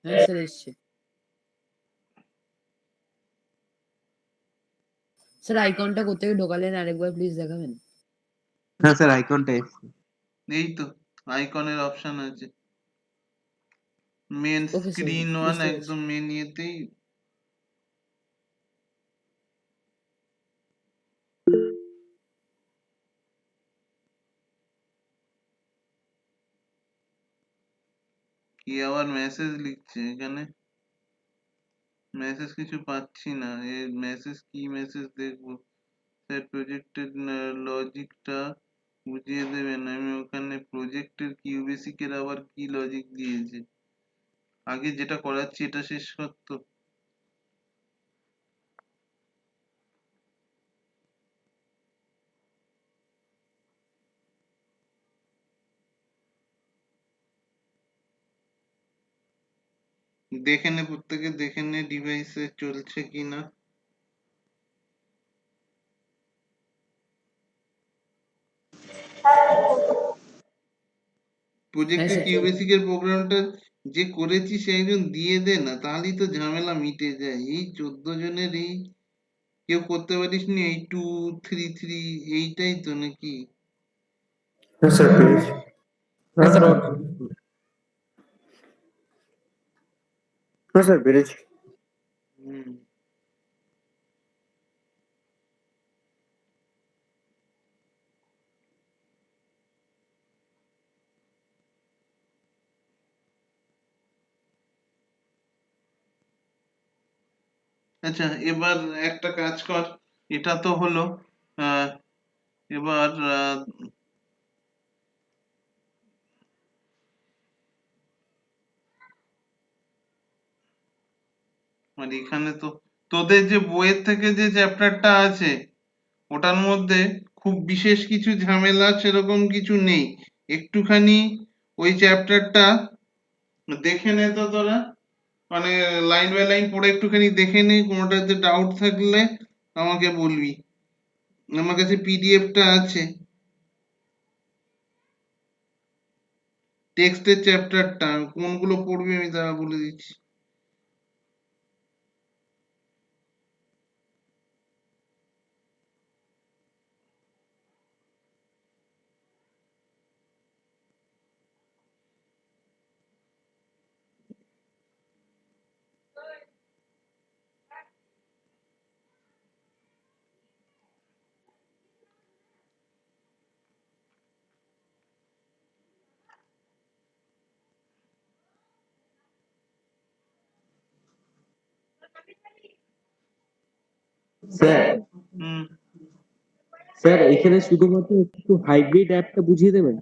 হ্যাঁ স্যার এসছে। স্যার আইকনটা কোথেকে ঢোকালেন আরেকবার প্লিজ দেখাবেন? হ্যাঁ স্যার আইকনটা এসছে। এই তো আইকনের অপশন আছে, main okay sir screen one, বুঝতে পেরেছি। একদম মেন ইয়েতেই। কি আবার মেসেজ লিখছে এখানে, মেসেজ কিছু পাচ্ছি না, এর মেসেজ কি মেসেজ দেখবো। স্যার প্রজেক্টের লজিকটা বুঝিয়ে দেবেন, আমি ওখানে প্রজেক্টের কিউবেসিক এর আবার কি লজিক দিয়েছে, আগে যেটা করাচ্ছি এটা শেষ করতো। দেখে নে প্রত্যেকে দেখে নে ডিভাইসে চলছে কিনা। হ্যাঁ প্রজেক্টের স্যার চলছে। কিউবেসিক এর প্রোগ্রামটা যে করেছি সে একজন দিয়ে দে না, তাহলেই তো ঝামেলা মিটে যায়। এই 14 জনের এই কেউ করতে পারিস নি এই 2 3 3, এইটাই তো নাকি? হ্যাঁ স্যার পেরেছি। হ্যাঁ স্যার হ্যাঁ স্যার পেরেছি। হুম। আচ্ছা এবার একটা কাজ কর, এটা তো হলো আহ এবার মানে এখানে তো তোদের যে বইয়ের থেকে যে চ্যাপ্টারটা আছে ওটার মধ্যে খুব বিশেষ কিছু ঝামেলা সেরকম কিছু নেই, একটুখানি ওই চ্যাপ্টারটা দেখে নে তো তোরা, মানে লাইন বাই লাইন পড়ে একটুখানি দেখে নে, কোনোটাতে ডাউট থাকলে আমাকে বলবি, আমার কাছে পিডিএফটা আছে টেক্সটের চ্যাপ্টারটা, কোনগুলো পড়বি আমি তারা বলে দিচ্ছি। স্যার হুম স্যার এখানে শুধুমাত্র একটু হাইব্রিড অ্যাপটা বুঝিয়ে দেবেন।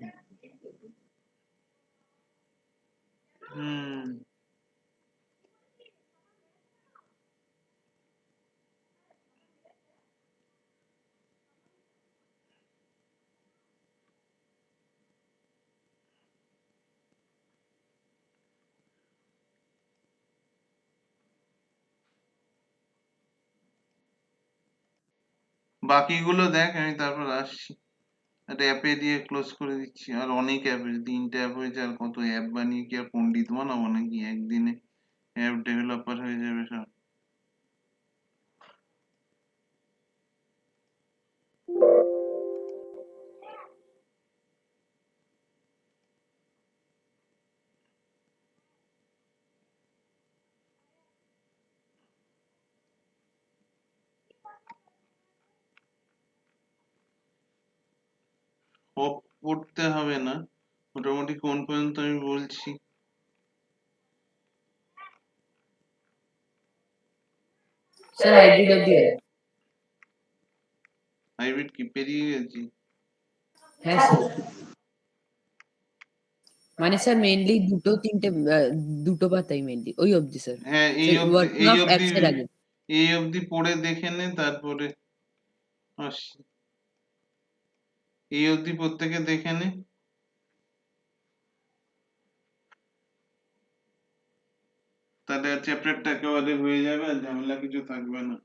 হুম বাকিগুলো দেখ, আমি তারপর আসছি, একটা অ্যাপে দিয়ে ক্লোজ করে দিচ্ছি, আর অনেক অ্যাপ হয়েছে, 3টে অ্যাপ হয়েছে, আর কত অ্যাপ বানিয়ে কি আর পণ্ডিত বানাবো নাকি একদিনে, অ্যাপ ডেভেলপার হয়ে যাবে সব। সব পড়তে হবে না, মোটামুটি কোন পর্যন্ত আমি বলছি। স্যার হাইব্রিড অব্দি আছে। হাইব্রিড কি পেরিয়ে গেছি? হ্যাঁ স্যার, মানে স্যার মেইনলি দুটো তিনটে দুটো পাতাই মেইনলি ওই অবধি স্যার। হ্যাঁ এই সেই অবধি, ওয়ার্কিং এই অফ অবধি, অ্যাপস এর আগে। এই অবধি পড়ে দেখে নে, তারপরে আসছি, এই অবধি প্রত্যেকে দেখে নে, তাহলে চ্যাপ্টারটা একেবারে হয়ে যাবে, আর ঝামেলা কিছু থাকবে না।